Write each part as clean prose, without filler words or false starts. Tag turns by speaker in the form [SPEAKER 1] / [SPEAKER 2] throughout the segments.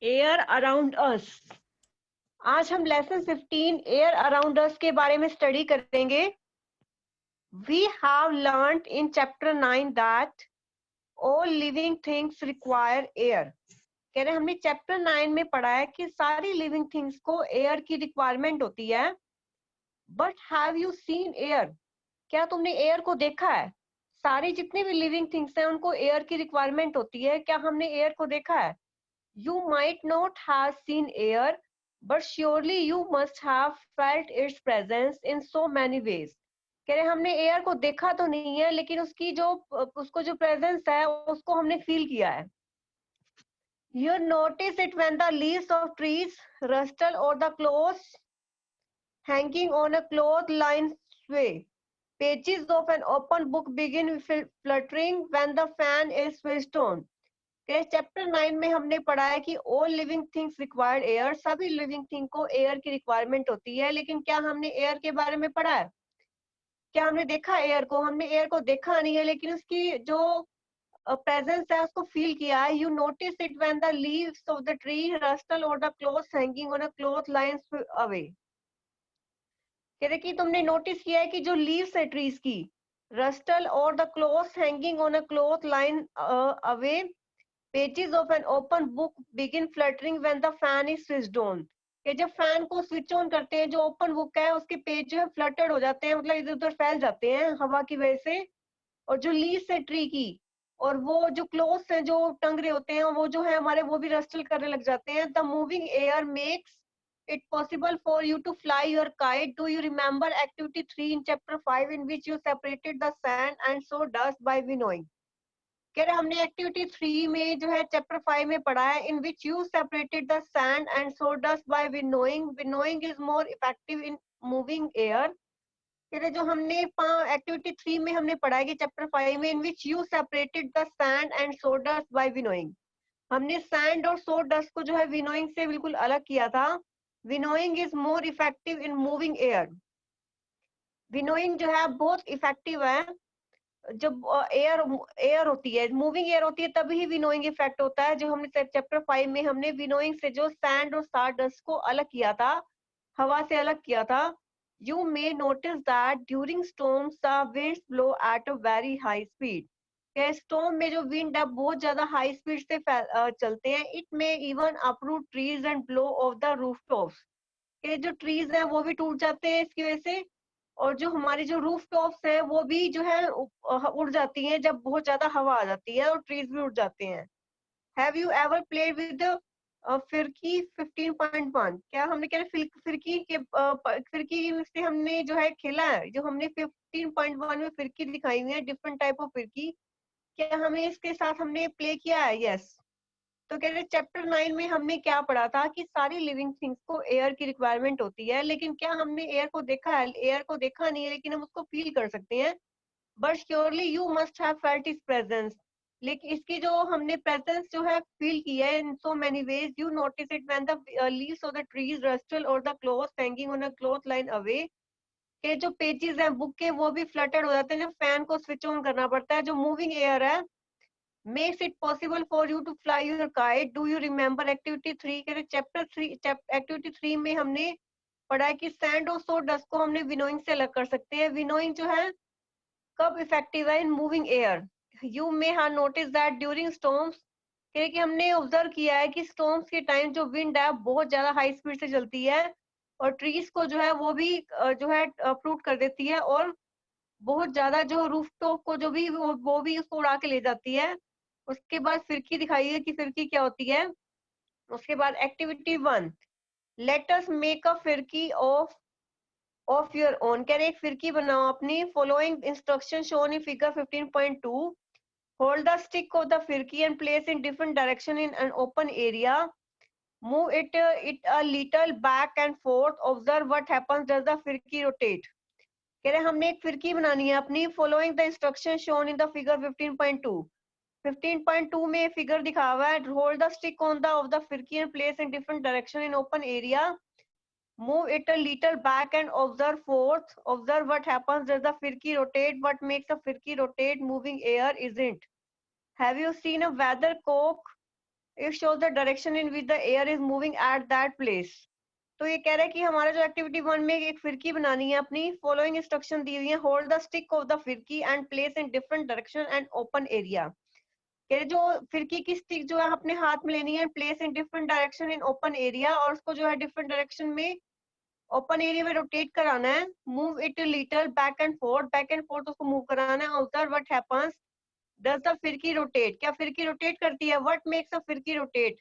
[SPEAKER 1] Air around अस। आज हम lesson 15 air around अस के बारे में स्टडी करेंगे। We have learned in chapter 9 that all living things require air. कह रहे हमने चैप्टर 9 में पढ़ा है कि सारी लिविंग थिंग्स को एयर की रिक्वायरमेंट होती है। But have you scene air? क्या तुमने एयर को देखा है? सारी जितनी भी लिविंग थिंग्स हैं उनको एयर की रिक्वायरमेंट होती है। क्या हमने एयर को देखा है? You might not have seen air, but surely you must have felt its presence in so many ways. कह रहे हमने एयर को देखा तो नहीं है, लेकिन उसको जो प्रेजेंस है उसको हमने फील किया है। You notice it when the leaves of trees rustle or the clothes hanging on a clothesline sway. Pages of an open book begin fluttering when the fan is switched on. Chapter 9 में हमने पढ़ा है कि all living things required air. सभी living thing को air की requirement होती है। लेकिन क्या हमने एयर के बारे में पढ़ा है? क्या हमने देखा एयर को? हमने एयर को देखा नहीं है, लेकिन उसकी जो प्रेजेंस है उसको फील किया है। You notice it when the leaves of the tree rustle और the clothes hanging on a cloth line away. कह रहे कि तुमने नोटिस किया है कि जो लीव्स है ट्रीज की, रस्टल और the clothes hanging on a cloth line away, pages of an open book begin fluttering when the fan is switched on. कि जब फैन को स्विच ऑन करते हैं, जो ओपन बुक है उसके पेज जो है फ्लटर्ड हो जाते हैं, मतलब इधर उधर फैल जाते हैं हवा की वजह से। और जो लीव्स है ट्री की और वो जो क्लोथ्स हैं जो टंग रहे होते हैं, वो जो है हमारे, वो भी रस्टल करने लग जाते हैं। The moving air makes it possible for you to fly your kite. Do you remember activity 3 in chapter 5 in which you separated the sand and sawdust by winnowing? कह रहे हमने एक्टिविटी 3 में जो है चैप्टर 5 में पढ़ा है, in which you separated the sand and sawdust by winnowing. Winnowing is more effective in moving air. कह रहे जो हमने एक्टिविटी 3 में हमने पढ़ा है कि चैप्टर 5 में, in which you separated the sand and sawdust by winnowing. हमने सैंड और sawdust को जो है विनोइंग से बिल्कुल अलग किया था। Winnowing is more effective in moving air. Winnowing जो है बहुत इफेक्टिव है जब एयर एयर होती है, मूविंग एयर होती है, तभी विनोइंग इफेक्ट होता है। जो हमने चैप्टर 5 में हमने विनोइंग से जो सैंड और स्टारडस्ट को अलग किया था, हवा से अलग किया था। You may notice that during storms the winds blow at a very high speed. Storm में जो विंड है बहुत ज्यादा हाई स्पीड से चलते हैं। It may even uproot trees and blow off the rooftops. के जो ट्रीज हैं वो भी टूट जाते हैं इसकी वजह से, और जो हमारी जो रूफ टॉप्स है वो भी जो है उड़ जाती हैं जब बहुत ज्यादा हवा आ जाती है, और ट्रीज भी उड़ जाते हैं। Have you ever played with फिरकी 15.1? क्या हमने क्या फिरकी से हमने जो है खेला है? जो हमने 15.1 में फिरकी दिखाई हुई है, डिफरेंट टाइप ऑफ फिरकी, क्या हमें इसके साथ हमने प्ले किया है? यस। तो कह रहे चैप्टर 9 में हमने क्या पढ़ा था कि सारी लिविंग थिंग्स को एयर की रिक्वायरमेंट होती है। लेकिन क्या हमने एयर को देखा है? एयर को देखा नहीं है, लेकिन हम उसको फील कर सकते हैं। But surely you must have felt it's presence. लेकिन इसकी जो हमने प्रेजेंस जो है फील की है in so many ways. You notice it when the leaves of the trees rustle और the clothes hanging on a cloth line away. के जो पेजेस हैं बुक के वो भी फ्लटेड हो जाते हैं जब फैन को स्विच ऑन करना पड़ता है। जो मूविंग एयर है makes it possible for you to fly your kite. Do you remember activity 3? कह रहे चैप्टर 3 एक्टिविटी 3 में हमने पढ़ा है कि सैंड और सो डस्ट को हमने विनोइंग से अलग कर सकते हैं। विनोइंग जो है कब इफेक्टिव है? In moving air. You may have notice that during storms, कह कि हमने ऑब्जर्व किया है कि स्टॉर्म्स के टाइम जो विंड है बहुत ज्यादा हाई स्पीड से चलती है, और ट्रीज को जो है वो भी जो है फ्रूट कर देती है, और बहुत ज्यादा जो रूफ टॉप को जो भी वो भी उसको उड़ा के ले जाती है। उसके बाद फिरकी दिखाई है कि फिरकी क्या होती है। उसके बाद activity 1, let us make a फिरकी ऑफ योर ओन। कह रहे एक फिरकी बनाओ अपनी। Following instruction shown in figure 15.2। Hold the stick of the फिरकी and place in different direction in an open area. Move it a little back and forth. Observe what happens does the फिरकी rotate. कह रहे हमने एक फिरकी बनानी है अपनी। Following the instruction shown in the figure 15.2। 15.2 में फिगर दिखा हुआ है। Hold the stick on the of the फिरकी and place in different direction in open area. Move it a little back and observe forth. Observe what happens does the फिरकी rotate. What makes a phirki rotate? Moving air isn't. Have you seen a weather cock it shows the direction in which the air is moving at that place. तो ये कह रहा है कि हमारा जो activity 1 में एक फिरकी बनानी है अपनी, फॉलोइंग इंस्ट्रक्शन दी हुई है, hold the stick of the फिरकी and place in different direction and open area. कह जो फिरकी की स्टिक जो है अपने हाथ में लेनी है, place in different direction in open area, और उसको जो है डिफरेंट डायरेक्शन में ओपन एरिया में रोटेट कराना है। Move it little back and fourth उसको मूव कराना है। Observe what happens, does the फिरकी रोटेट, क्या फिरकी रोटेट करती है? What makes a phirki rotate,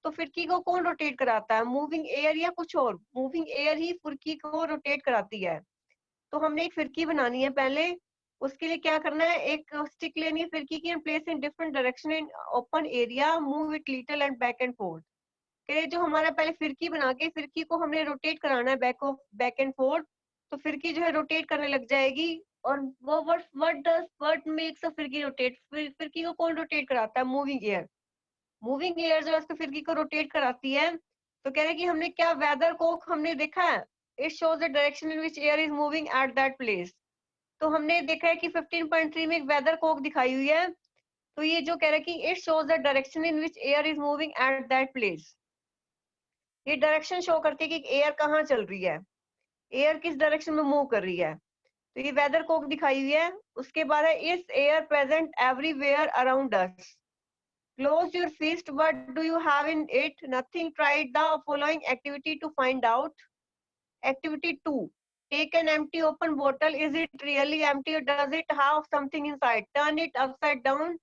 [SPEAKER 1] तो फिरकी को कौन रोटेट कराता है? मूविंग एयर या कुछ और? मूविंग एयर ही फिरकी को रोटेट कराती है। तो हमने एक फिरकी बनानी है पहले, उसके लिए क्या करना है, एक स्टिक लेनी है फिरकी की, place in different direction in open area, move it little and back and fourth. जो हमारा पहले फिरकी बना के फिरकी को हमने रोटेट कराना है बैक एंड फोर्थ, तो फिरकी जो है रोटेट करने लग जाएगी। और वो what makes a phirki rotate, फिरकी को कौन रोटेट कराता है? Moving air. मूविंग एयर जो है उसको फिरकी को रोटेट कराती है। तो कह रहे हैं कि हमने क्या वेदर को हमने देखा है, it shows the direction in which air is moving at that place. तो हमने देखा है कि 15.3 में एक वेदर कोक दिखाई हुई है। तो ये जो कह रहा है कि it shows the direction in which air is moving at that place, ये डायरेक्शन शो करती है कि एयर कहाँ चल रही है, एयर किस डायरेक्शन में मूव कर रही है। तो ये वेदर कोक दिखाई हुई है। उसके बाद है is air present everywhere around us, close your fist, what do you have in it? Nothing. Try the following activity to find out. Activity 2, take an empty open bottle, is it really empty or does it have something inside? Turn it upside down,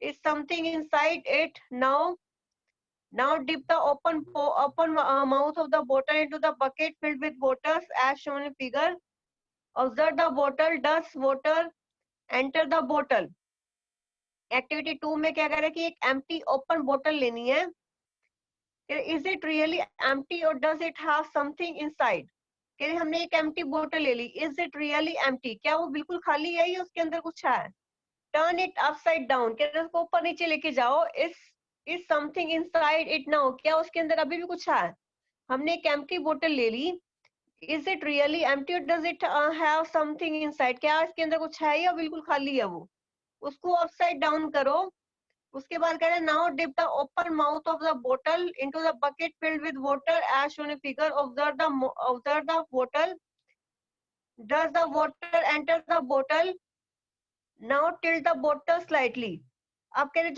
[SPEAKER 1] is something inside it? Now dip the open mouth of the bottle into the bucket filled with water as shown in figure. Observe the bottle, does water enter the bottle? Activity 2 में क्या कह रहा है कि एक empty open बोतल लेनी है, इज इट रियली एम्प्टी और does it have something inside? कह रहे हमने एक एम्प्टी बोतल ले ली, इज इट रियली एम्प्टी, क्या वो बिल्कुल खाली है या उसके अंदर कुछ है? टर्न इट अपसाइड डाउन, कह रहे उसको ऊपर नीचे लेके जाओ, is something inside it now, क्या उसके अंदर अभी भी कुछ है? हमने एक एम्प्टी बोतल ले ली, इज इट रियली एम्प्टी और does it have something inside, क्या इसके अंदर कुछ है या बिल्कुल खाली है वो? उसको अपसाइड डाउन करो। उसके बाद कह रहे हैं now dip the open mouth of the बोतल into the bucket filled with water as shown in figure. Observe the बोतल, does the water enter the बोतल? नाउ टिल्ट द बोतल स्लाइटली। अब कह रहे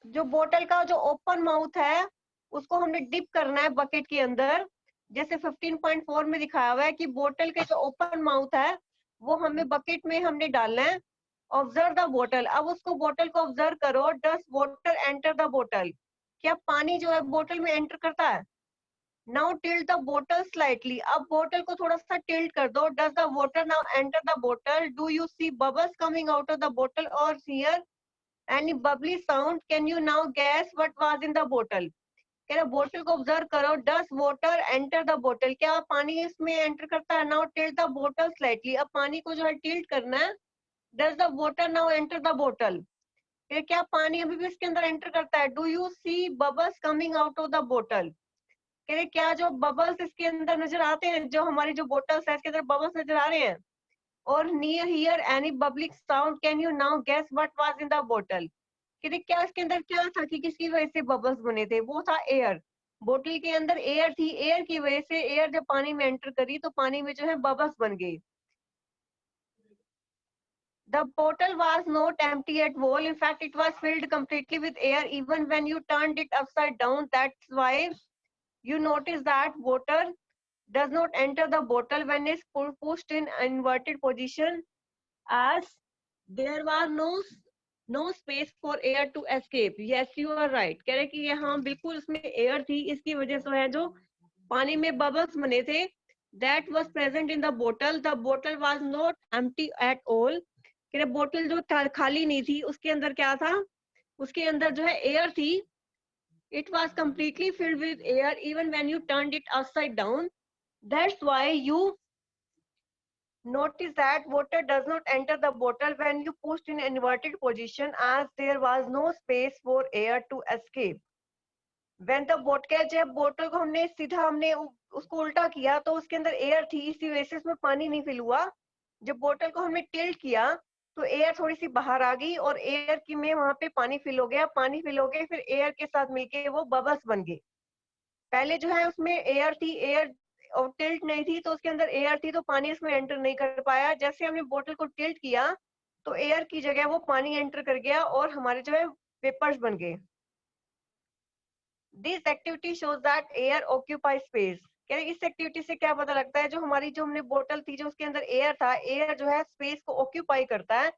[SPEAKER 1] जो बोतल का जो ओपन माउथ है उसको हमने डिप करना है बकेट के अंदर, जैसे 15.4 में दिखाया हुआ है कि बोतल के जो ओपन माउथ है वो हमें बकेट में हमने डालना है। ऑब्जर्व द बोतल, अब उसको बोतल को ऑब्जर्व करो, डस वाटर एंटर द बोतल, क्या पानी जो है बोतल में एंटर करता है? नाउ टिल्ट द बोतल स्लाइटली, अब बोतल को थोड़ा सा टिल्ट कर दो, does the water now enter the बोतल? Do you see bubbles coming out of the बोतल और hear any bubbly sound? Can you now guess what was in the बोतल? कह रहा बोतल को ऑब्जर्व करो, डस वाटर एंटर द बोतल, क्या पानी इसमें एंटर करता है? नाउ टिल्ट द बोतल स्लाइटली, अब पानी को जो है टिल्ट करना है, does the water now enter the बोतल, फिर क्या पानी अभी भी इसके अंदर एंटर करता है? Do you see bubbles coming out of the बोतल, कह रहे क्या जो बबल्स इसके अंदर नजर आते हैं, जो हमारी जो बोतल्स है इसके अंदर बबल्स नजर आ रहे हैं? और near here any bubbling sound, can you now guess what was in the बोतल? कह रहे क्या इसके अंदर क्या था कि किसकी वजह से बबल्स बने थे? वो था एयर, बोतल के अंदर एयर थी, एयर की वजह से एयर जब पानी में एंटर करी तो पानी में जो है बबल्स बन गए। The bottle was not empty at all. In fact, it was filled completely with air even when you turned it upside down. That's why you notice that water does not enter the bottle when it's pushed in inverted position, as there was no space for air to escape. Yes, you are right. कह रहे कि यहाँ बिल्कुल उसमें air थी, इसकी वजह से है जो पानी में bubbles बने थे, that was present in the bottle. The bottle was not empty at all. बोतल जो खाली नहीं थी, उसके अंदर क्या था? उसके अंदर जो है एयर थी। It was completely filled with air even when you turned it upside down. That's why you notice that water does not enter the bottle when you pushed in inverted position, as there was no space for air to escape. When the bottle, जब बोतल को हमने सीधा हमने उसको उल्टा किया तो उसके अंदर एयर थी, इसी वजह से उसमें पानी नहीं फिल हुआ। जब बोतल को हमने टिल्ट किया तो एयर थोड़ी सी बाहर आ गई और एयर की में वहां पे पानी फिल हो गया, पानी फिल हो गए, फिर एयर के साथ मिलके वो बबल्स बन गए। पहले जो है उसमें एयर थी, एयर और टिल्ट नहीं थी, तो उसके अंदर एयर थी तो पानी इसमें एंटर नहीं कर पाया। जैसे हमने बोतल को टिल्ट किया तो एयर की जगह वो पानी एंटर कर गया और हमारे जो है वेपर्स बन गए। This activity shows that air occupy space. कह रहे इस एक्टिविटी से क्या पता लगता है, जो हमारी जो हमने बोतल थी जो उसके अंदर एयर था, एयर जो है स्पेस को ऑक्यूपाई करता है,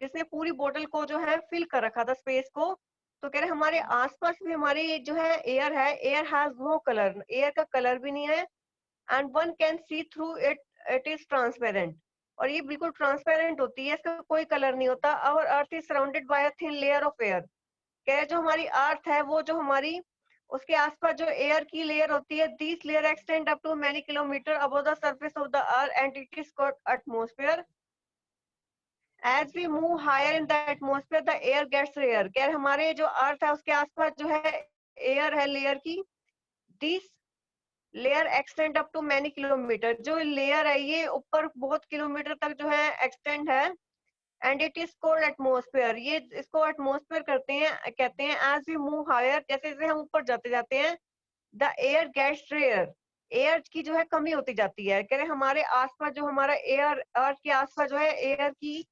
[SPEAKER 1] जिसने पूरी बोतल को जो है फिल कर रखा था स्पेस को। तो कह रहे हमारे आसपास भी हमारी जो है air has no colour, air का कलर भी नहीं है। And one can see through it, it is transparent, और ये बिल्कुल ट्रांसपेरेंट होती है, इसका कोई कलर नहीं होता। Our earth is surrounded by a thin layer of air. कह रहे जो हमारी अर्थ है वो जो हमारी उसके आसपास जो एयर की लेयर होती है, this layer extend up to many kilometre above the surface of the earth and it is called atmosphere. As we move higher in the atmosphere the air gets rare. कह रहे हमारे जो अर्थ है उसके आसपास जो है एयर है लेयर की, this layer extend up to many kilometre. जो लेयर है ये ऊपर बहुत किलोमीटर तक जो है एक्सटेंड है। And it is called atmosphere, ये इसको एटमॉस्फेयर करते हैं, कहते हैं। एज वी मूव हायर, जैसे जैसे हम ऊपर जाते जाते हैं, the air gets rare, air की जो है कमी होती जाती है। कह रहे हमारे आसपास जो हमारा एयर, अर्थ के आसपास जो है एयर की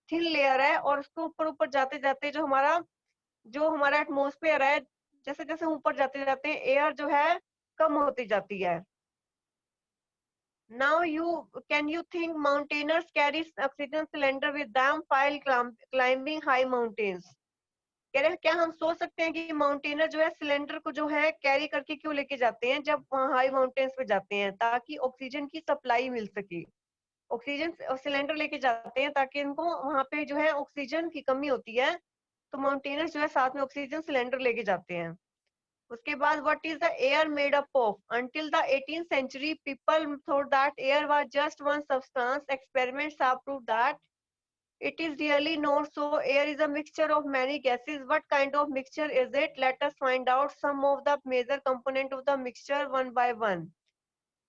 [SPEAKER 1] थिन लेयर है, और उसको ऊपर ऊपर जाते जाते जो हमारा एटमॉस्फेयर है, जैसे जैसे हम ऊपर जाते जाते हैं एयर जो है कम होती जाती है। Now can you think mountaineers carry oxygen cylinder with them while climbing high mountains? कह रहे हैं क्या हम सोच सकते हैं कि माउंटेनर जो है सिलेंडर को जो है कैरी करके क्यों लेके जाते हैं जब वहाँ हाई माउंटेन्स पे जाते हैं, ताकि ऑक्सीजन की सप्लाई मिल सके। ऑक्सीजन सिलेंडर लेके जाते हैं ताकि इनको वहाँ पे जो है ऑक्सीजन की कमी होती है, तो माउंटेनर्स जो है साथ में ऑक्सीजन सिलेंडर लेके जाते हैं। उसके बाद what is the air made up of? Until the 18th century people thought that air was just one substance. Experiments have proved that it is really not so. Air is a mixture of many gases. What kind of mixture is it? Let us find out some of the major component of the mixture one by one.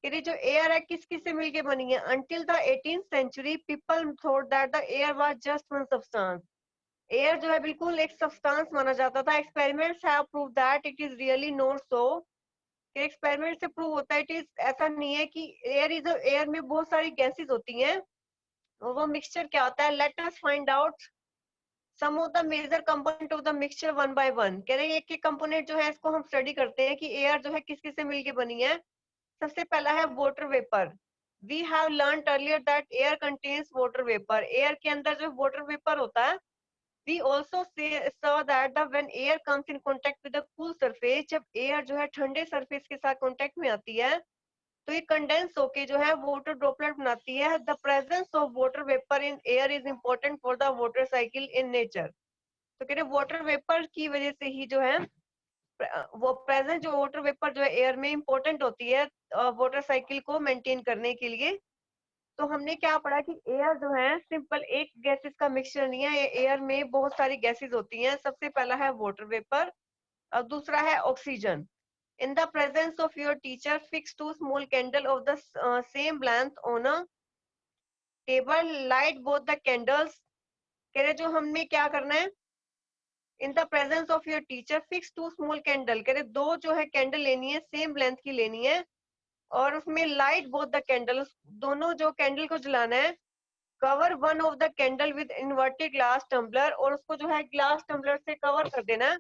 [SPEAKER 1] ये जो air है किस किस से मिलके बनी है? Until the 18th century people thought that the air was just one substance. Air जो है बिल्कुल एक सब्सटेंस माना जाता था। Experiments have prove that it is really not so. Experiment से प्रूव होता है इट इज, ऐसा नहीं है कि एयर में बहुत सारी गैसेस होती हैं, वो मिक्सचर क्या होता है? Let us find out some of the major component of the mixture one by one. कह रहे हैं एक एक कंपोनेंट जो है इसको हम स्टडी करते हैं कि एयर जो है किस किस से मिलके बनी है। सबसे पहला है water vapour. We have learned earlier that air contains water vapour. Air के अंदर जो वाटर वेपर होता है। We also saw that when air comes in contact with a cool surface, जब air जो है ठंडे surface के साथ contact में आती है, तो ये condense होके जो है water droplet बनाती है। The presence of water vapor in air is important for the water cycle in nature. तो कह रहे water vapor की वजह से ही जो है वो present जो water vapor जो है air में important होती है water cycle को maintain करने के लिए। तो हमने क्या पढ़ा कि एयर जो है सिंपल एक गैसेस का मिक्सचर नहीं है, एयर में बहुत सारी गैसेस होती हैं। सबसे पहला है वाटर वेपर और दूसरा है oxygen. In the presence of your teacher fix two small candle of the same length on a table, light both the candles. कह रहे जो हमने क्या करना है, in the presence of your teacher fix two small candle. कह रहे दो जो है कैंडल लेनी है, सेम लेंथ की लेनी है, और उसमें लाइट बोथ द कैंडल, दोनों जो कैंडल को जलाना है। Cover one of the candle with inverted glass tumbler, और उसको जो है ग्लास टम्बलर से कवर कर देना है।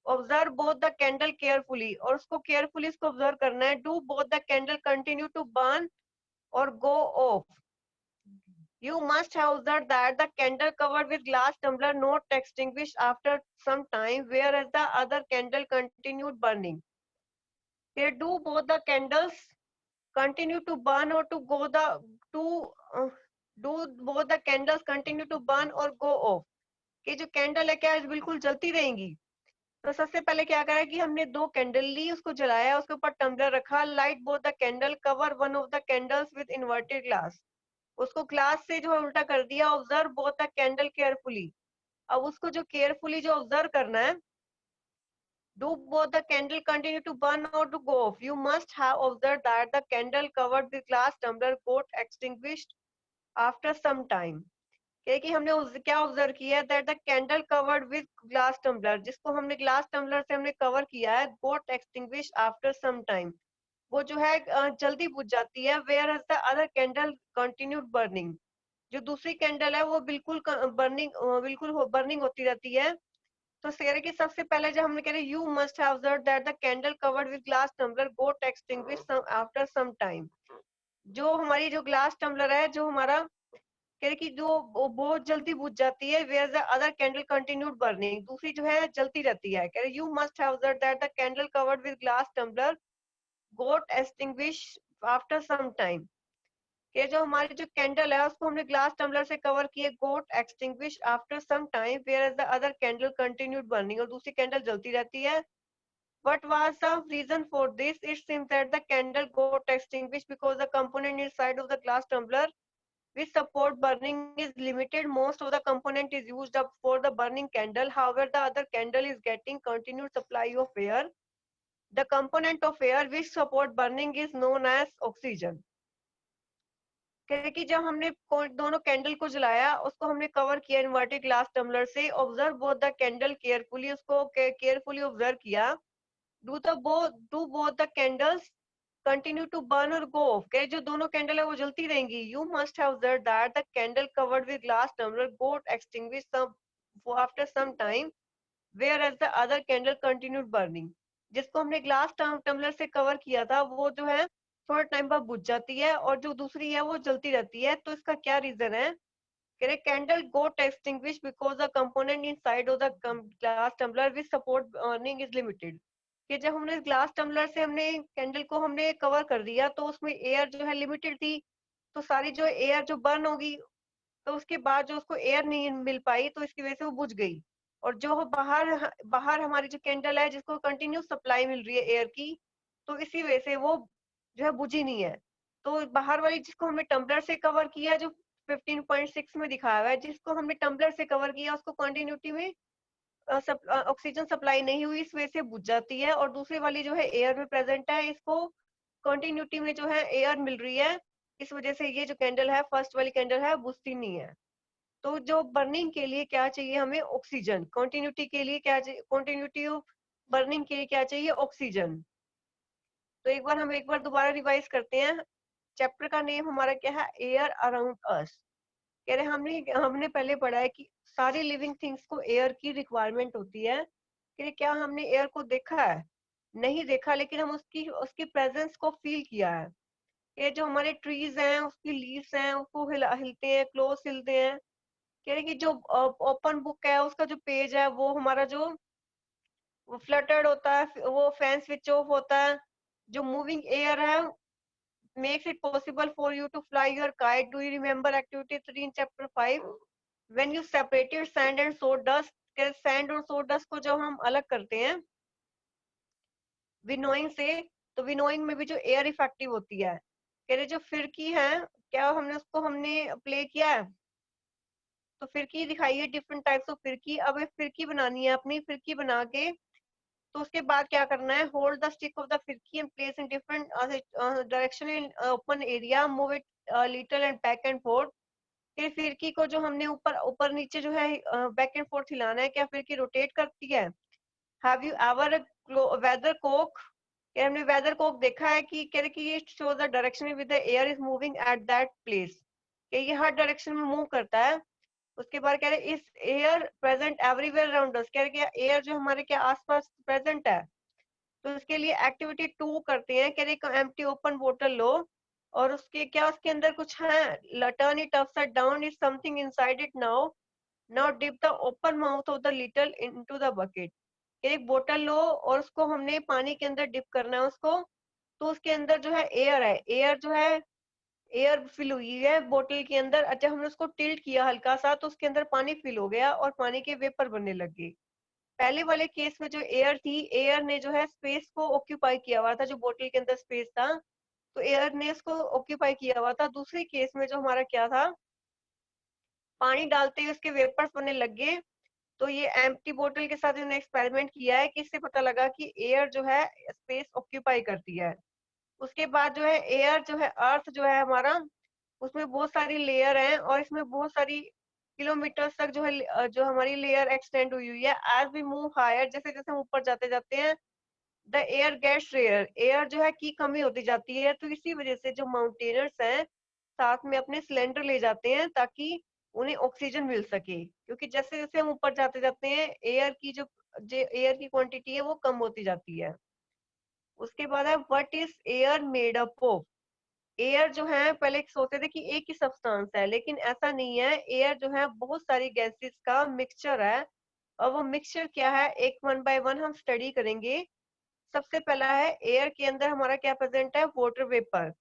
[SPEAKER 1] Observe both the candle carefully, और उसको केयरफुली इसको ऑब्जर्व करना है। Do both the candle continue to burn और go off? You must have observed that the candle covered with glass tumbler not extinguished after some time, whereas the other candle continued burning. Here, do both the candles continue to burn or to go the to do both the candles continue to burn or go off? कि जो candle है क्या बिल्कुल जलती रहेंगी? तो सबसे पहले क्या करा कि हमने दो कैंडल ली, उसको जलाया, उसके ऊपर टम्बलर रखा। Light both the candle, cover one of the candles with inverted glass, उसको ग्लास से जो है उल्टा कर दिया। Observe both the candle carefully, अब उसको जो केयरफुली जो ऑब्जर्व करना है। Do both the candle continue to burn or to go off? You must have observed that the candle covered with glass tumbler got extinguished after some time. कि हमने क्या observe किया है that the candle covered with glass tumbler, जिसको हमने glass tumbler से हमने cover किया है, got extinguish after some time, वो जो है जल्दी बुझ जाती है। Whereas the other candle continued burning, जो दूसरी कैंडल है वो बिल्कुल बर्निंग होती रहती है। तो कह कि सबसे पहले जब हमने कह रहे you must have observe that the candle covered with glass tumbler got extinguish after some time, जो हमारी जो ग्लास टम्बलर है जो हमारा कह रहे कि जो वो बहुत जल्दी बुझ जाती है। Where the other candle continued burning, दूसरी जो है जलती रहती है। कह रहे you must have observe that the candle covered with glass tumbler got extinguish after some time, कि जो हमारी जो कैंडल है उसको हमने ग्लास टम्बलर से कवर किए, got extinguish after some time whereas the other candle continued burning, और दूसरी कैंडल जलती रहती है। What was the reason for this? It seems that the candle got extinguished because the component inside of the glass tumbler which support burning is limited. Most of the component is used up for the burning candle. However, the other candle is getting continued supply of air. The component of air which support burning is known as oxygen. कि जब हमने दोनों candle को जलाया उसको हमने cover किया inverted glass tumbler से। Observe both the candle carefully, उसको केयरफुली ऑब्जर्व किया। Do both the candles continue to burn और गो ऑफ, के जो दोनों कैंडल है वो जलती रहेंगी। You must have observe that the candle covered with glass tumbler got extinguish some after some time whereas the other candle continued burning, जिसको हमने ग्लास टम्बलर से कवर किया था वो जो है थोड़ा टाइम बाद बुझ जाती है और जो दूसरी है वो जलती रहती है। तो इसका क्या रीजन है? Candle got extinguish because the component inside of the glass tumbler with support burning is limited, कि जब हमने ग्लास टम्बलर से हमने कैंडल को हमने कवर कर दिया तो उसमें एयर जो है लिमिटेड थी, तो सारी जो एयर जो बर्न होगी तो उसके बाद जो उसको एयर नहीं मिल पाई तो इसकी वजह से वो बुझ गई। और जो बाहर बाहर हमारी जो कैंडल है जिसको कंटिन्यू सप्लाई मिल रही है एयर की, तो इसी वजह से वो जो है बुझी नहीं है। तो बाहर वाली जिसको हमने टम्बलर से कवर किया जो 15.6 में दिखाया हुआ है, जिसको हमने टम्बलर से कवर किया उसको कंटिन्यूटी में ऑक्सीजन सप्लाई नहीं हुई, इस वजह से बुझ जाती है। और दूसरी वाली जो है एयर में प्रेजेंट है, इसको कंटिन्यूटी में जो है एयर मिल रही है, इस वजह से ये जो कैंडल है फर्स्ट वाली कैंडल है बुझती नहीं है। तो जो बर्निंग के लिए क्या चाहिए हमें? ऑक्सीजन। कंटिन्यूटी के लिए क्या चाहिए? कंटिन्यूटी ऑफ बर्निंग के लिए क्या चाहिए? ऑक्सीजन। तो एक बार दोबारा रिवाइज करते हैं। चैप्टर का नेम हमारा क्या है? एयर अराउंड अस। कह रहे हमने हमने पहले पढ़ा है कि सारी लिविंग थिंग्स को एयर की रिक्वायरमेंट होती है। कि क्या हमने एयर को देखा है? नहीं देखा, लेकिन हम उसकी उसकी प्रेजेंस को फील किया है। ये जो हमारे ट्रीज हैं उसकी लीव्स हैं उसको हिलते हैं, क्लोज हिलते हैं। कह रहे कि जो ओपन बुक है उसका जो पेज है वो हमारा जो वो फ्लटर्ड होता है, वो फैन स्विच ऑफ होता है। जो मूविंग एयर है makes it possible for you to fly your kite. Do you remember activity 3 in chapter 5 when you separated sand and sawdust? Sand और sawdust को जब हम अलग करते हैं विनोइंग से, तो विनोइंग में भी जो एयर इफेक्टिव होती है। कह रहे जो फिरकी है, क्या हमने उसको हमने प्ले किया है? तो फिरकी दिखाई है, डिफरेंट टाइप्स ऑफ फिरकी। अब एक फिरकी बनानी है, अपनी फिरकी बना के तो उसके बाद क्या करना है? Hold the stick of the फिरकी and place in different direction in open area, move it little and back and forth. फिर फिरकी को जो हमने ऊपर ऊपर नीचे जो है बैक एंड फोर्थ हिलाना है। क्या फिरकी रोटेट करती है? Have you ever weather cock? क्या हमने वेदर कोक देखा है कि कह रहे कि ये show the direction with the air is moving at that place, कि ये हर डायरेक्शन में मूव करता है। उसके बाद कह रहे इस air present everywhere around us, कह रहे कि एयर जो हमारे क्या आसपास प्रेजेंट है। तो इसके लिए एक्टिविटी 2 करते हैं। कह रहे एम्प्टी ओपन बोतल लो और उसके क्या उसके अंदर कुछ है। Turn it upside down, is something inside it now. Now dip the open mouth of the little into the bucket. एक बोतल लो और उसको हमने पानी के अंदर डिप करना है उसको। तो उसके अंदर जो है एयर है, एयर जो है एयर फिल हुई है बोतल के अंदर। अच्छा, हमने उसको टिल्ट किया हल्का सा तो उसके अंदर पानी फिल हो गया और पानी के वेपर बनने लग गए। पहले वाले केस में जो एयर थी, एयर ने जो है स्पेस को ऑक्यूपाई किया हुआ था, जो बोतल के अंदर स्पेस था तो एयर ने उसको ऑक्यूपाई किया हुआ था। दूसरे केस में जो हमारा क्या था, पानी डालते ही उसके वेपर्स बनने लग गए। तो ये एम्प्टी बोतल के साथ इन्होंने एक्सपेरिमेंट किया है कि इससे पता लगा कि एयर जो है स्पेस ऑक्यूपाई करती है। उसके बाद जो है एयर जो है अर्थ जो है हमारा, उसमें बहुत सारी लेयर हैं और इसमें बहुत सारी किलोमीटर तक जो है जो हमारी लेयर एक्सटेंड हुई हुई है। एज वी मूव हायर, जैसे जैसे हम ऊपर जाते जाते हैं, the air gets rare, air जो है की कमी होती जाती है। तो इसी वजह से जो माउंटेनर्स हैं साथ में अपने सिलेंडर ले जाते हैं ताकि उन्हें ऑक्सीजन मिल सके, क्योंकि जैसे जैसे हम ऊपर जाते जाते हैं जो एयर की क्वांटिटी है वो कम होती जाती है। उसके बाद है what is air made up of. Air जो है पहले सोचते थे कि एक ही सब्सटेंस है, लेकिन ऐसा नहीं है। एयर जो है बहुत सारी गैसेस का मिक्सचर है, और वो मिक्सचर क्या है एक वन बाय वन हम स्टडी करेंगे। सबसे पहला है एयर के अंदर हमारा क्या प्रेजेंट है, water vapour.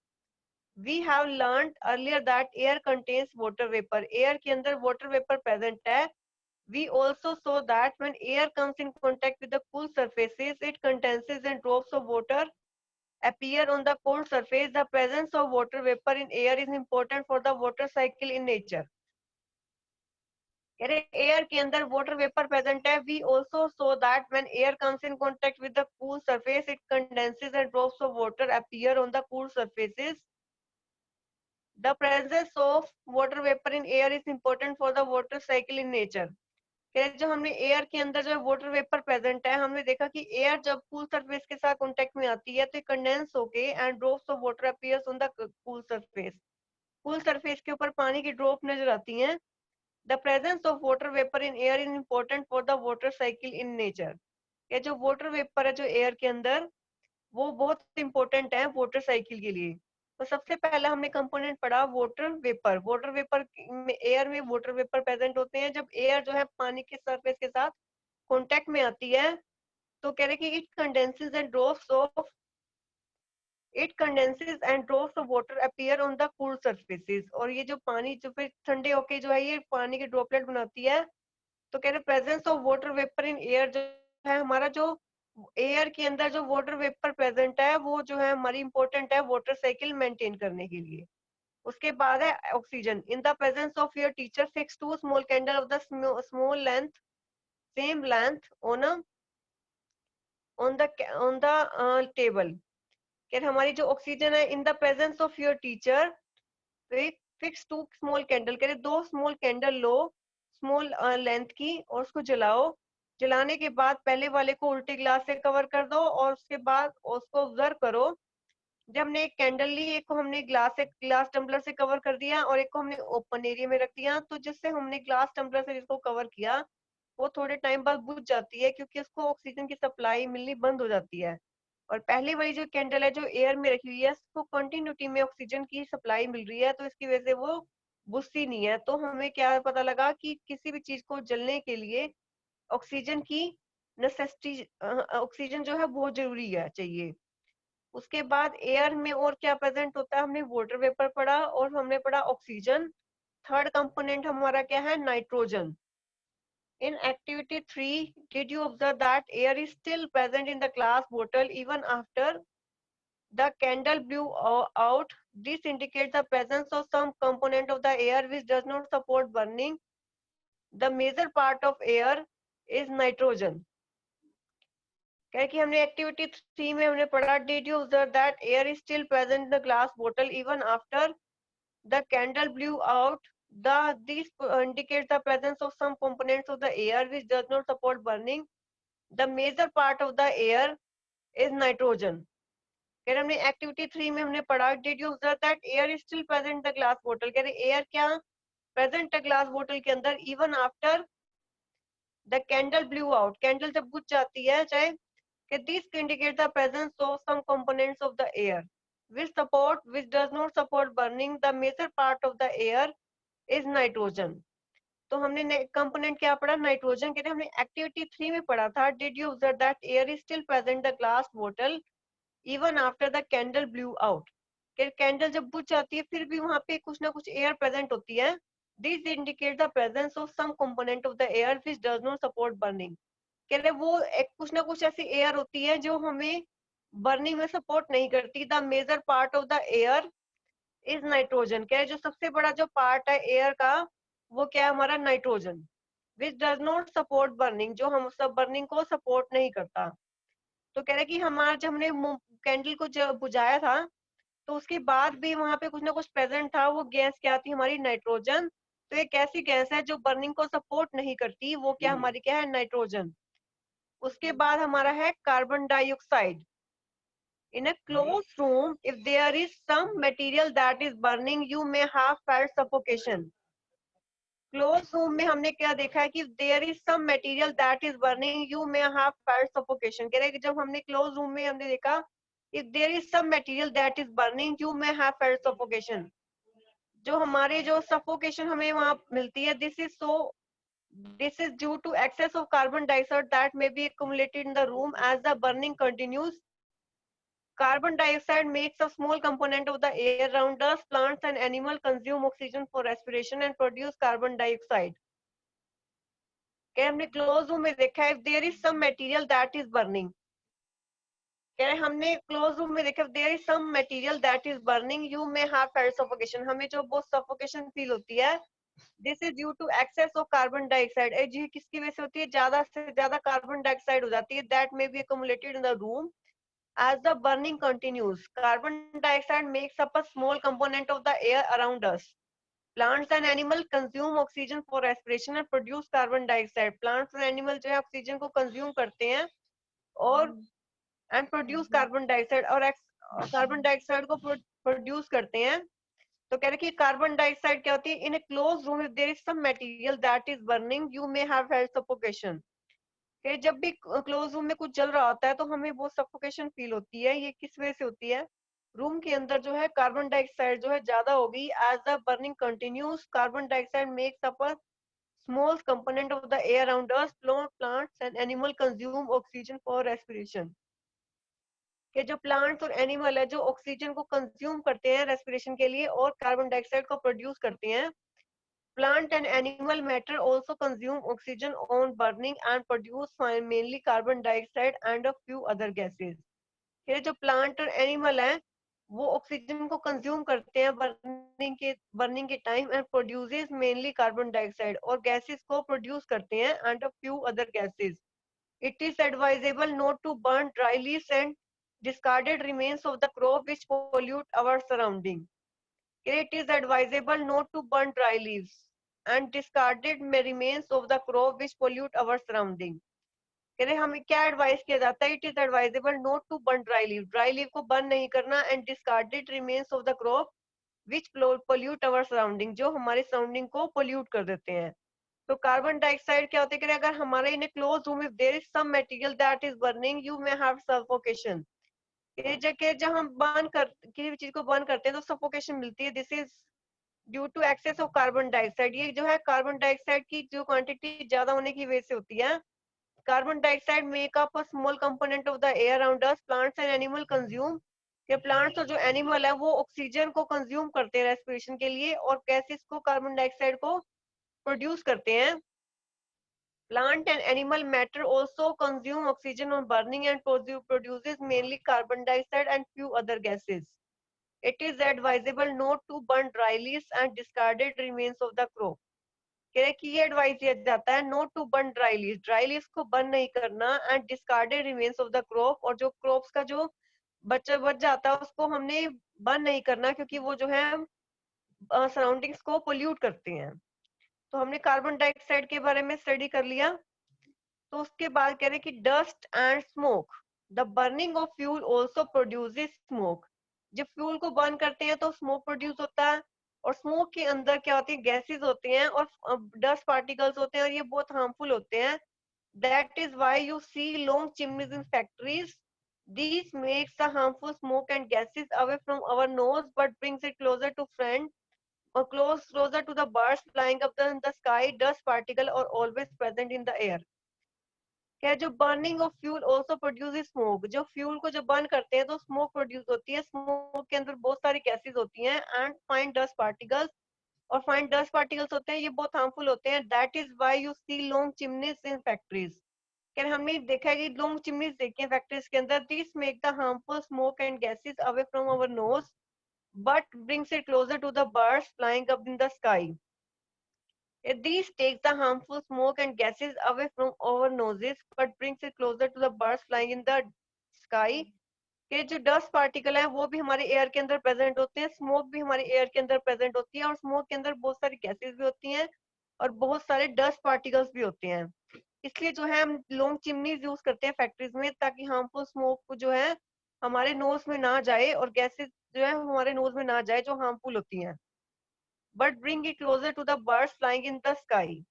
[SPEAKER 1] We have learn earlier that air contains water vapour, air के अंदर वाटर वेपर प्रेजेंट है। We also saw that when air comes in contact with the cool surfaces, it condenses and drops of water appear on the cold surface. The presence of water vapor in air is important for the water cycle in nature. Air के अंदर water vapour present है। We also so that when air comes in contact with the cool surface it condenses and drops of water appear on the cool surfaces. The presence of water vapour in air is important for the water cycle in nature. जो हमने air के अंदर जो water vapour present है, हमने देखा कि air जब कूल सरफेस के साथ कांटेक्ट में आती है तो कंडेंस होके and drops of water appears on the cool surface. Cool surface के ऊपर पानी की ड्रॉप नजर आती हैं। The presence of water vapour in air is important for the water cycle in nature. ये जो वाटर वेपर है जो एयर के अंदर, वो बहुत इंपॉर्टेंट है वाटर साइकिल के लिए। तो सबसे पहला हमने कंपोनेंट पढ़ा वाटर वेपर। वाटर वेपर में एयर में वाटर वेपर प्रेजेंट होते हैं। जब एयर जो है पानी के सरफेस के साथ कांटेक्ट में आती है तो कह रहे कि it condenses and drops of water appear on the cool surfaces. और ये जो पानी जो फिर ठंडे होके जो है ये पानी के ड्रॉपलेट बनाती है। तो कह रहे presence of water vapour in air जो है हमारा जो एयर के अंदर जो वाटर वेपर प्रेजेंट है वो जो है हमारी इंपॉर्टेंट है वाटर साइकिल मेंटेन करने के लिए। उसके बाद है oxygen. In the presence of your teacher fix two small candle of the small length same length on the table. क्या हमारी जो ऑक्सीजन है in the presence of your teacher fix two small candle, कह रहे दो small candle लो small length की और उसको जलाओ। जलाने के बाद पहले वाले को उल्टे ग्लास से कवर कर दो और उसके बाद उसको ऑब्जर्व करो। जब हमने एक कैंडल ली, एक को हमने ग्लास टम्बलर से कवर कर दिया और एक को हमने ओपन एरिया में रख दिया। तो जिससे हमने ग्लास टम्बलर से जिसको कवर किया वो थोड़े टाइम बाद बुझ जाती है, क्योंकि उसको ऑक्सीजन की सप्लाई मिलनी बंद हो जाती है। और पहले वाली जो कैंडल है जो एयर में रखी हुई है उसको कंटिन्यूटी में ऑक्सीजन की सप्लाई मिल रही है, तो इसकी वजह से वो बुझती नहीं है। तो हमें क्या पता लगा कि किसी भी चीज को जलने के लिए ऑक्सीजन की नेसेसिटी, ऑक्सीजन जो है बहुत जरूरी है चाहिए। उसके बाद एयर में और क्या प्रेजेंट होता है, हमने वाटर वेपर पढ़ा और हमने पढ़ा ऑक्सीजन। थर्ड कंपोनेंट हमारा क्या है, nitrogen. In activity 3, did you observe that air is still present in the glass bottle even after the candle blew out? This indicates the presence of some component of the air which does not support burning. The major part of air is nitrogen. क्या कि हमने activity 3 में हमने पढ़ा did you observe that air is still present in the glass bottle even after the candle blew out? This indicates the presence of some components of the air which does not support burning. The major part of the air is nitrogen. फिर हमने activity 3 में हमने पढ़ा did you observe that air is still present the glass बोतल। कह रहे air क्या present है ग्लास बोतल के अंदर even after the candle blew out, candle जब बुझ जाती है चाहे कि this indicate the presence of some components of the air which does not support burning. The major part of the air is nitrogen. तो हमने कंपोनेंट क्या पढ़ा, नाइट्रोजन। कहते हमने एक्टिविटी 3 में पढ़ा था did you observe that air is still present the glass बोतल even after the candle blew out. Candle जब बुझ जाती है फिर भी वहां पे कुछ ना कुछ एयर प्रेजेंट होती है। This indicate the presence of some component of the air which does not support burning. कह रहे वो कुछ ना कुछ ऐसी एयर होती है जो हमें बर्निंग में सपोर्ट नहीं करती। The major part of the air is nitrogen. क्या है जो सबसे बड़ा जो पार्ट है एयर का वो क्या है हमारा nitrogen. Which does not support burning, जो हम सब बर्निंग को सपोर्ट नहीं करता। तो कह रहे कि हमारा जब हमने कैंडल को जब बुझाया था तो उसके बाद भी वहां पे कुछ ना कुछ प्रेजेंट था, वो गैस क्या थी हमारी नाइट्रोजन। तो एक ऐसी गैस है जो बर्निंग को सपोर्ट नहीं करती, वो क्या हमारी क्या है, नाइट्रोजन। उसके बाद हमारा है carbon dioxide. In a closed room, if there is some material that is burning, you may have felt suffocation. Close room में हमने क्या देखा है कि there is some material that is burning, you may have felt suffocation. कह रहे हैं कि जब हमने क्लोज रूम में हमने देखा if there is some material that is burning you may have felt suffocation, जो हमारे जो सफोकेशन हमें वहां मिलती है, this is due to excess of carbon dioxide that may be accumulated in the room as the burning continues. Carbon dioxide makes a small component of the air around us. Plants and animals consume oxygen for respiration and produce carbon dioxide. क्या हमने close room में देखा है there is some material that is burning. कह रहे हमने close room में देखा there is some material that is burning, you may have felt suffocation, हमें जो बहुत सफोकेशन फील होती है, this is due to excess of carbon dioxide. जी किसकी वजह से होती है, ज्यादा से ज्यादा कार्बन डाइऑक्साइड हो जाती है, that may be accumulated in the room as the burning continues. Carbon dioxide makes up a small component of the air around us. Plants and animals consume oxygen for respiration and produce carbon dioxide. Plants and animals जो है oxygen को consume करते हैं और and produce carbon dioxide, और carbon dioxide को produce करते हैं। तो कह रहे कि कार्बन डाइऑक्साइड क्या होती है, in a close room if there is some material that is burning you may have health suffocation. कि जब भी क्लोज रूम में कुछ जल रहा होता है तो हमें बहुत सफोकेशन फील होती है, ये किस वजह से होती है, रूम के अंदर जो है कार्बन डाइऑक्साइड जो है ज्यादा होगी। As the burning continues carbon dioxide makes up a small component of the air around us. Plants and animal consume oxygen for respiration. कि जो प्लांट्स और एनिमल है जो ऑक्सीजन को कंज्यूम करते हैं रेस्पिरेशन के लिए और कार्बन डाइऑक्साइड को प्रोड्यूस करते हैं। Plant and animal matter also consume oxygen on burning and produce mainly carbon dioxide and a few other gases. ये जो प्लांट और एनिमल है वो ऑक्सीजन को कंज्यूम करते हैं बर्निंग के time and produces mainly carbon dioxide, और गैसेस को प्रोड्यूस करते हैं and a few other gases. It is advisable not to burn dry leaves and discarded remains of the crop which pollute our surrounding. It is advisable not to burn dry leaves and discarded remains of the crop which pollute our surrounding. कह रहे हमें क्या advice किया जाता है, it is advisable not to burn dry leave, dry leave को burn नहीं करना, and discarded remains of the crop which pollute our surrounding, जो हमारे सराउंडिंग को पोल्यूट कर देते हैं। तो कार्बन डाइऑक्साइड क्या होते हैं, अगर हमारे in close room if there is some material that is burning you may have suffocation. ये जगह जब हम बर्न कर किसी भी चीज को बर्न करते हैं तो सफोकेशन मिलती है, this is due to excess of carbon dioxide. ये जो है कार्बन डाइऑक्साइड की जो क्वांटिटी ज्यादा होने की वजह से होती है। Carbon dioxide make up a small component of the air around us. Plants and animal consume, के प्लांट्स और जो एनिमल है वो ऑक्सीजन को कंज्यूम करते हैं रेस्पिरेशन के लिए और गैसेस को कार्बन डाइऑक्साइड को प्रोड्यूस करते हैं। Plant and animal matter also consume oxygen on burning and produces mainly carbon dioxide and few other gases. It is advisable not to burn dry leaves and discarded remains of the crop. कह रहे कि ये advice दिया जाता है not to burn dry leaves को burn नहीं करना, and discarded remains of the crop, और जो क्रॉप्स का जो बच जाता है उसको हमने बर्न नहीं करना क्योंकि वो जो है सराउंडिंग्स को पोल्यूट करते हैं। तो हमने कार्बन डाइऑक्साइड के बारे में स्टडी कर लिया। तो उसके बाद कह रहे कि dust and smoke, the burning of fuel also produces smoke. जब फ्यूल को बर्न करते हैं तो स्मोक प्रोड्यूस होता है, और स्मोक के अंदर क्या होती है, गैसेस होते हैं और डस्ट पार्टिकल्स होते हैं, और ये बहुत हार्मफुल होते हैं। That is why you see long chimneys in factories. This makes the harmful smoke and gases away from our nose, but brings it closer to friend or closer to the birds flying up in the sky. Dust particle are always present in the air. क्या जो burning of fuel also produce smoke, जो fuel को जब burn करते हैं तो smoke produce होती है, स्मोक के अंदर बहुत सारी गैसेस होती हैं एंड फाइन डस्ट पार्टिकल्स, और फाइन डस्ट पार्टिकल्स होते हैं ये बहुत हार्मफुल होते हैं। That is why you see long chimneys in factories. क्या हमने देखा है कि लॉन्ग चिमनीज देखी हैं फैक्ट्रीज के अंदर। This make the harmful smoke and gases away from our nose but brings it closer to the birds flying up in the sky. These take the harmful smoke and gases away from our noses, but brings it closer to the birds flying in the sky. कि जो dust particle है वो भी हमारे air के अंदर present होते हैं, स्मोक भी हमारे एयर के अंदर प्रेजेंट होती है, और स्मोक के अंदर बहुत सारी गैसेस भी होती हैं और बहुत सारे डस्ट पार्टिकल्स भी होते हैं। इसलिए जो है हम लॉन्ग चिमनीज यूज करते हैं फैक्ट्रीज में, ताकि हार्मफुल स्मोक जो है हमारे नोज में ना जाए और गैसेस जो है हमारे नोज में ना जाए जो हार्मफुल होती हैं, but bring it closer to the birds flying in the sky.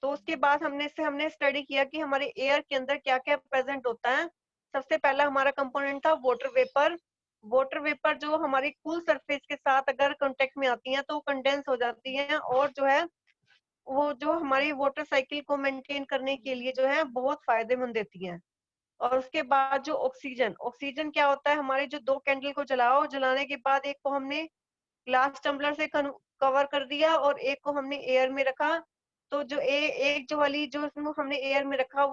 [SPEAKER 1] तो उसके बाद हमने स्टडी किया कि हमारे एयर के अंदर क्या क्या प्रेजेंट होता है। सबसे पहला हमारा कंपोनेंट था वाटर वेपर। वाटर वेपर जो हमारी कूल सरफेस के साथ अगर कांटेक्ट में आती है तो कंडेंस हो जाती है, और जो है वो जो हमारी वाटर साइकिल को मेंटेन करने के लिए जो है बहुत फायदेमंद देती है। और उसके बाद जो ऑक्सीजन, ऑक्सीजन क्या होता है, हमारे जो दो कैंडल को जलाओ, जलाने के बाद एक को हमने ग्लास टम्बलर से कवर कर दिया और एक को हमने एयर में रखा, तो जो एक जो वाली जो हमने एयर में रखा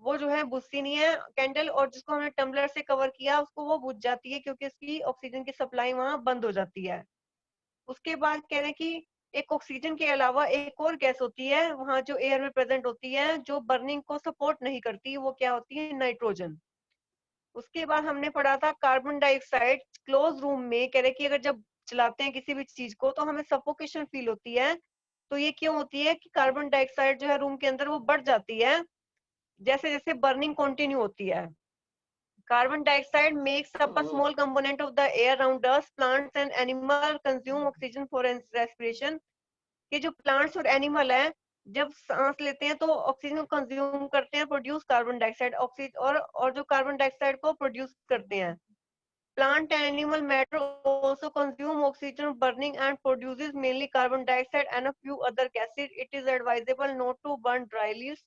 [SPEAKER 1] वो जो है बुझती नहीं है कैंडल, और जिसको हमने टम्बलर से कवर किया उसको वो बुझ जाती है, क्योंकि उसकी ऑक्सीजन की सप्लाई वहां बंद हो जाती है। उसके बाद कह रहे हैं कि एक ऑक्सीजन के अलावा एक और गैस होती है वहां जो एयर में प्रेजेंट होती है, जो बर्निंग को सपोर्ट नहीं करती, वो क्या होती है, नाइट्रोजन। उसके बाद हमने पढ़ा था कार्बन डाइऑक्साइड। क्लोज रूम में कह रहे कि अगर जब चलाते हैं किसी भी चीज को तो हमें सफोकेशन फील होती है। तो ये क्यों होती है कि कार्बन डाइऑक्साइड जो है रूम के अंदर वो बढ़ जाती है जैसे जैसे बर्निंग कंटिन्यू होती है। Carbon dioxide makes up a small component of the air around us. Plants and animals consume oxygen for respiration. कि जो प्लांट्स और एनिमल है जब सांस लेते हैं तो ऑक्सीजन को कंज्यूम करते हैं, प्रोड्यूस कार्बन डाइऑक्साइड, ऑक्सीजन और जो कार्बन डाइऑक्साइड को प्रोड्यूस करते हैं। Plant and animal matter also consume oxygen burning and produces mainly carbon dioxide and a few other gases. It is advisable not to burn dry leaves.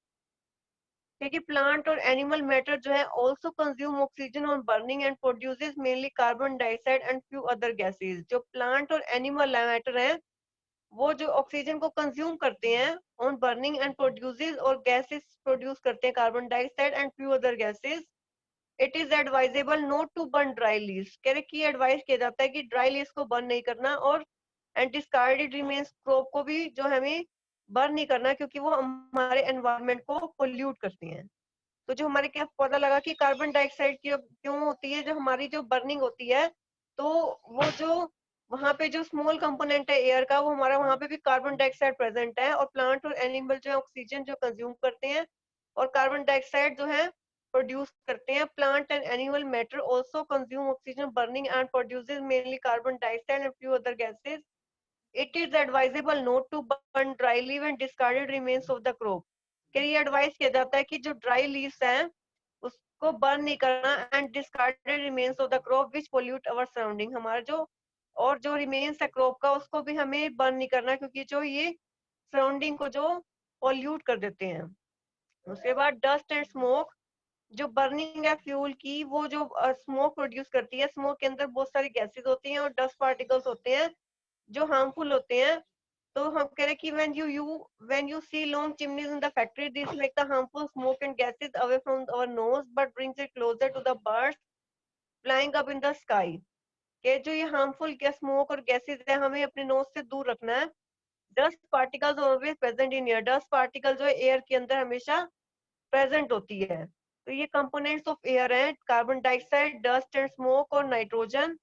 [SPEAKER 1] क्योंकि plant और animal matter जो है also consume oxygen on burning and produces mainly carbon dioxide and few other gases. जो plant और animal matter है वो जो oxygen को कंज्यूम करते हैं ऑन बर्निंग एंड प्रोड्यूसेस, और गैसेस प्रोड्यूस करते हैं carbon dioxide and few other gases. It is advisable not to burn dry leaves. कह रहे कि एडवाइस किया जाता है कि ड्राई लीव्स को बर्न नहीं करना, और एंड डिस्कार्डेड रिमेन्स क्रॉप को भी जो हमें बर्न नहीं करना, क्योंकि वो हमारे एनवायरनमेंट को पोल्यूट करते हैं। तो जो हमारे क्या पता लगा कि कार्बन डाइऑक्साइड की क्यों होती है, जो हमारी जो बर्निंग होती है तो वो जो वहां पे जो स्मॉल कंपोनेंट है एयर का, वो हमारा वहां पे भी कार्बन डाइऑक्साइड प्रेजेंट है, और प्लांट और एनिमल जो है ऑक्सीजन जो कंज्यूम करते हैं और कार्बन डाइऑक्साइड जो है प्रोड्यूस करते हैं। Plant and animal matter also consume oxygen burning and produces mainly carbon dioxide and few other gases. It is advisable not to burn dry leave and discarded remains of the crop. कि ये advice किया जाता है कि जो dry leaves हैं उसको burn नहीं करना, and discarded remains of the crop which pollute our surrounding. हमारा जो और जो रिमेन्स है क्रॉप का उसको भी हमें बर्न नहीं करना, क्योंकि जो ये सराउंडिंग को जो पोल्यूट कर देते हैं। उसके बाद डस्ट एंड स्मोक। जो बर्निंग है फ्यूल की, वो जो स्मोक प्रोड्यूस करती है, स्मोक के अंदर बहुत सारी गैसेस होती हैं और डस्ट पार्टिकल्स होते हैं जो हार्मफुल होते हैं। तो हम कह रहे हैं कि when you see long chimneys in the factory, this make the harmful smoke and gases away from our nose but brings it closer to the birds flying up in the sky। कि जो ये harmful gas smoke और gases है हमें अपने knows से दूर रखना है। Dust particles always present in air. Dust particle जो है एयर के अंदर हमेशा प्रेजेंट होती है। तो ये कंपोनेंट्स ऑफ एयर हैं, carbon dioxide, dust and smoke और नाइट्रोजन,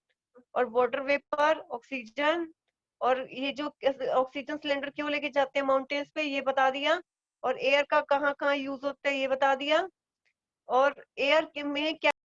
[SPEAKER 1] और वाटर वेपर, ऑक्सीजन। और ये जो ऑक्सीजन सिलेंडर क्यों लेके जाते हैं माउंटेन्स पे ये बता दिया, और एयर का कहाँ कहाँ यूज होता है ये बता दिया, और एयर में क्या